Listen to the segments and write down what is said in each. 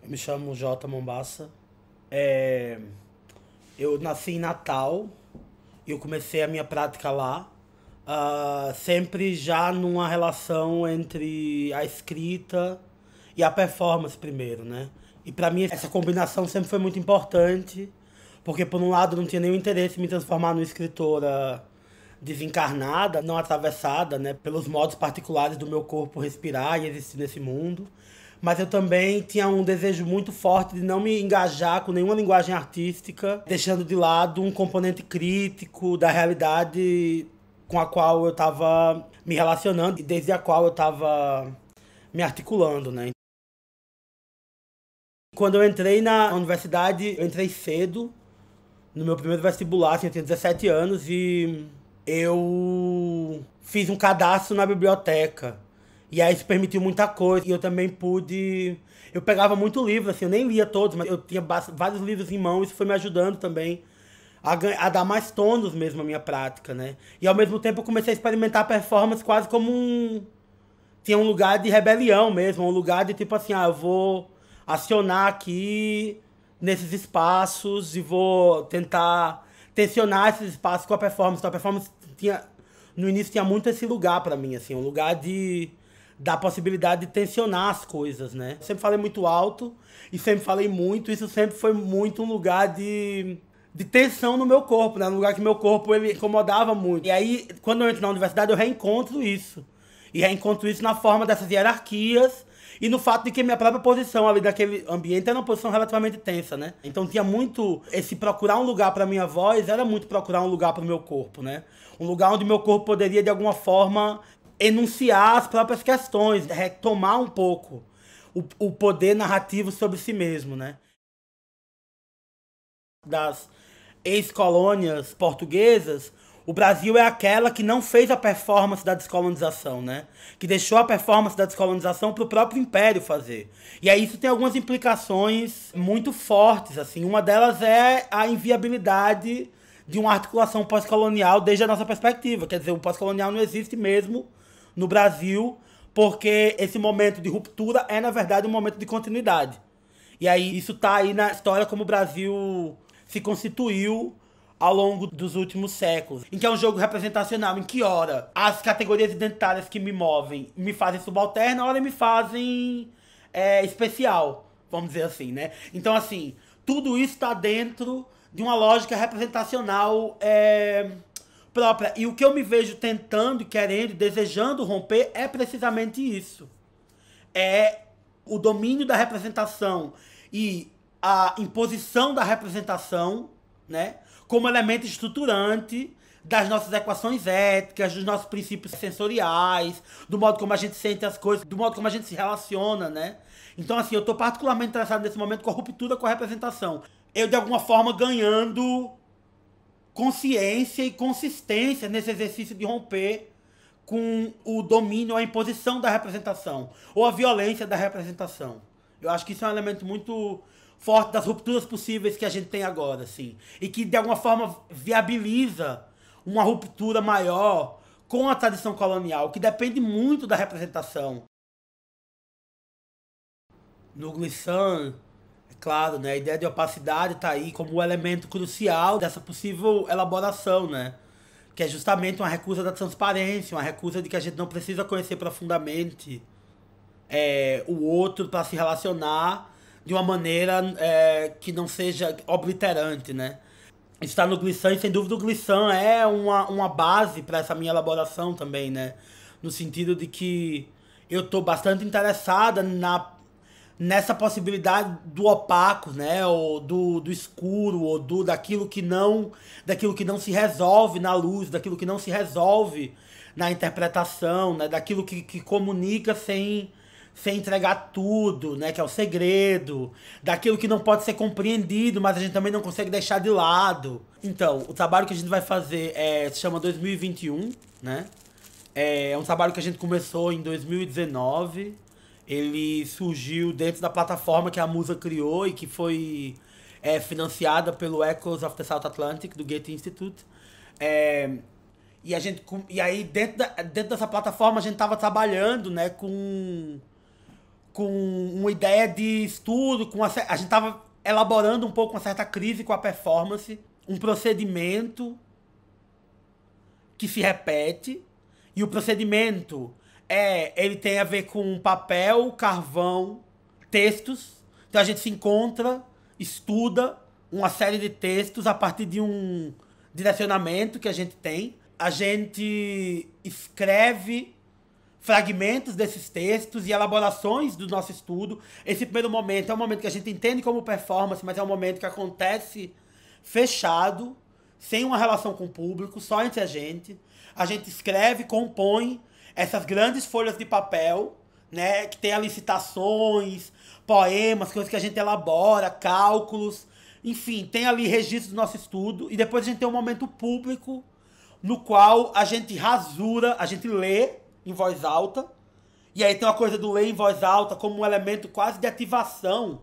Eu me chamo Jota Mombassa. Eu nasci em Natal e eu comecei a minha prática lá. Sempre já numa relação entre a escrita e a performance primeiro, né? E pra mim essa combinação sempre foi muito importante, porque por um lado eu não tinha nenhum interesse em me transformar numa escritora desencarnada, não atravessada, né, pelos modos particulares do meu corpo respirar e existir nesse mundo. Mas eu também tinha um desejo muito forte de não me engajar com nenhuma linguagem artística, deixando de lado um componente crítico da realidade com a qual eu estava me relacionando e desde a qual eu estava me articulando, né? Quando eu entrei na universidade, eu entrei cedo, no meu primeiro vestibular, assim, eu tinha 17 anos e eu fiz um cadastro na biblioteca. E aí isso permitiu muita coisa. E eu também pude. Eu pegava muito livro, assim, eu nem lia todos, mas eu tinha vários livros em mão, isso foi me ajudando também a dar mais tônus mesmo à minha prática, né? E ao mesmo tempo eu comecei a experimentar a performance quase como um. Tinha um lugar de rebelião mesmo, um lugar de tipo assim, eu vou acionar aqui nesses espaços e vou tentar tensionar esses espaços com a performance. Então a performance tinha, no início tinha muito esse lugar pra mim, assim, um lugar de da possibilidade de tensionar as coisas, né? Sempre falei muito alto e sempre falei muito, isso sempre foi muito um lugar de tensão no meu corpo, né? Um lugar que meu corpo ele incomodava muito. E aí, quando eu entro na universidade, eu reencontro isso. E reencontro isso na forma dessas hierarquias e no fato de que minha própria posição ali naquele ambiente era uma posição relativamente tensa, né? Então tinha muito esse procurar um lugar para minha voz, era muito procurar um lugar para o meu corpo, né? Um lugar onde meu corpo poderia de alguma forma enunciar as próprias questões, retomar um pouco o poder narrativo sobre si mesmo, né? Das ex-colônias portuguesas, o Brasil é aquela que não fez a performance da descolonização, né? Que deixou a performance da descolonização para o próprio império fazer. E aí isso tem algumas implicações muito fortes, assim. Uma delas é a inviabilidade de uma articulação pós-colonial desde a nossa perspectiva. Quer dizer, o pós-colonial não existe mesmo no Brasil, porque esse momento de ruptura é, na verdade, um momento de continuidade. E aí isso tá aí na história como o Brasil se constituiu ao longo dos últimos séculos. Em que é um jogo representacional, em que hora as categorias identitárias que me movem me fazem subalterna, hora me fazem especial, vamos dizer assim, né? Então, assim, tudo isso está dentro de uma lógica representacional própria. E o que eu me vejo tentando, querendo, desejando romper é precisamente isso. É o domínio da representação e a imposição da representação, né, como elemento estruturante das nossas equações éticas, dos nossos princípios sensoriais, do modo como a gente sente as coisas, do modo como a gente se relaciona, né? Então, assim, eu estou particularmente interessado nesse momento com a ruptura com a representação. Eu, de alguma forma, ganhando consciência e consistência nesse exercício de romper com o domínio, a imposição da representação, ou a violência da representação. Eu acho que isso é um elemento muito forte das rupturas possíveis que a gente tem agora, assim, e que de alguma forma viabiliza uma ruptura maior com a tradição colonial, que depende muito da representação. No Glissant, é claro, né, a ideia de opacidade está aí como um elemento crucial dessa possível elaboração, né? Que é justamente uma recusa da transparência, uma recusa de que a gente não precisa conhecer profundamente o outro para se relacionar de uma maneira que não seja obliterante, né? Está no Glissant e sem dúvida o Glissant é uma base para essa minha elaboração também, né? No sentido de que eu estou bastante interessada nessa possibilidade do opaco, né, ou do escuro, ou daquilo que não se resolve na luz, daquilo que não se resolve na interpretação, né, daquilo que comunica sem entregar tudo, né, que é o segredo, daquilo que não pode ser compreendido, mas a gente também não consegue deixar de lado. Então, o trabalho que a gente vai fazer se chama 2021, né? É um trabalho que a gente começou em 2019. Ele surgiu dentro da plataforma que a Musa criou e que foi financiada pelo Echoes of the South Atlantic, do Goethe Institute. É, e aí, dentro dessa plataforma, a gente estava trabalhando, né, com uma ideia de estudo, a gente estava elaborando um pouco uma certa crise com a performance, um procedimento que se repete, e o procedimento ele tem a ver com papel, carvão, textos. Então a gente se encontra, estuda uma série de textos a partir de um direcionamento que a gente tem. A gente escreve fragmentos desses textos e elaborações do nosso estudo. Esse primeiro momento é um momento que a gente entende como performance, mas é um momento que acontece fechado, sem uma relação com o público, só entre a gente. A gente escreve, compõe essas grandes folhas de papel, né, que tem ali citações, poemas, coisas que a gente elabora, cálculos, enfim, tem ali registros do nosso estudo, e depois a gente tem um momento público no qual a gente rasura, a gente lê em voz alta, e aí tem uma coisa do ler em voz alta como um elemento quase de ativação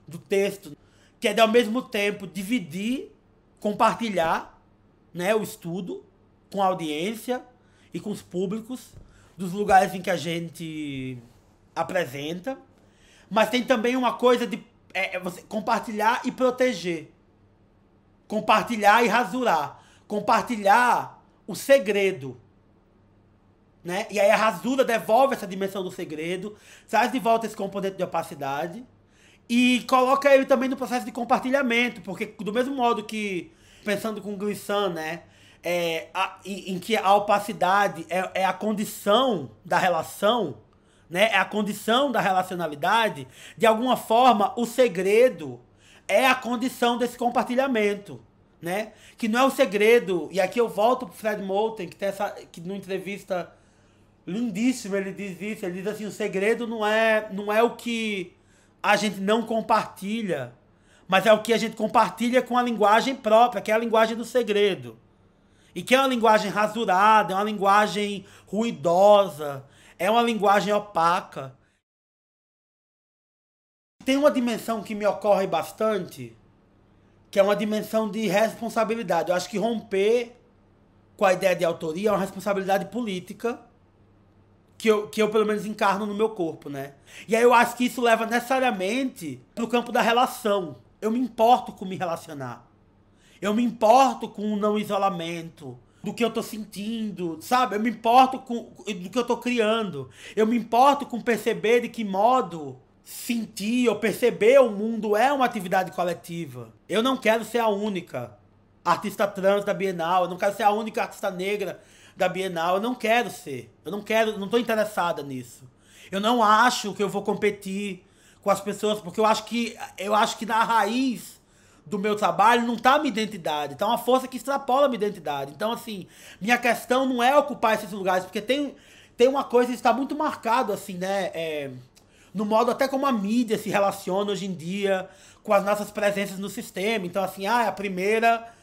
do texto, que é de ao mesmo tempo dividir, compartilhar, né, o estudo com a audiência e com os públicos dos lugares em que a gente apresenta, mas tem também uma coisa de você compartilhar e proteger, compartilhar e rasurar, compartilhar o segredo, né? E aí a rasura devolve essa dimensão do segredo, traz de volta esse componente de opacidade e coloca ele também no processo de compartilhamento, porque do mesmo modo que, pensando com Glissant, né, em que a opacidade é a condição da relação, né, é a condição da relacionalidade, de alguma forma o segredo é a condição desse compartilhamento, né? Que não é o segredo, e aqui eu volto pro Fred Moten, que numa entrevista lindíssima ele diz isso, ele diz assim, o segredo não é o que a gente não compartilha, mas é o que a gente compartilha com a linguagem própria, que é a linguagem do segredo. E que é uma linguagem rasurada, é uma linguagem ruidosa, é uma linguagem opaca. Tem uma dimensão que me ocorre bastante, que é uma dimensão de responsabilidade. Eu acho que romper com a ideia de autoria é uma responsabilidade política que eu pelo menos encarno no meu corpo, né? E aí eu acho que isso leva necessariamente pro campo da relação. Eu me importo com me relacionar. Eu me importo com o não isolamento, do que eu tô sentindo, sabe? Eu me importo com do que eu tô criando. Eu me importo com perceber de que modo sentir ou perceber o mundo é uma atividade coletiva. Eu não quero ser a única artista trans da Bienal, eu não quero ser a única artista negra da Bienal, eu não quero ser. Não tô interessada nisso. Eu não acho que eu vou competir com as pessoas, porque eu acho que na raiz do meu trabalho não tá a minha identidade, tá uma força que extrapola a minha identidade. Então, assim, minha questão não é ocupar esses lugares, porque tem uma coisa que está muito marcado, assim, né, no modo até como a mídia se relaciona hoje em dia com as nossas presenças no sistema. Então, assim, é a primeira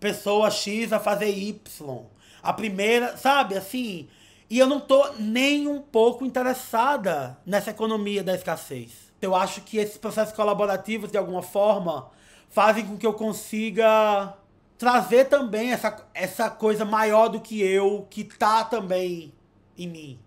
pessoa X a fazer Y. A primeira, sabe, assim... E eu não tô nem um pouco interessada nessa economia da escassez. Eu acho que esses processos colaborativos, de alguma forma, fazem com que eu consiga trazer também essa coisa maior do que eu, que tá também em mim.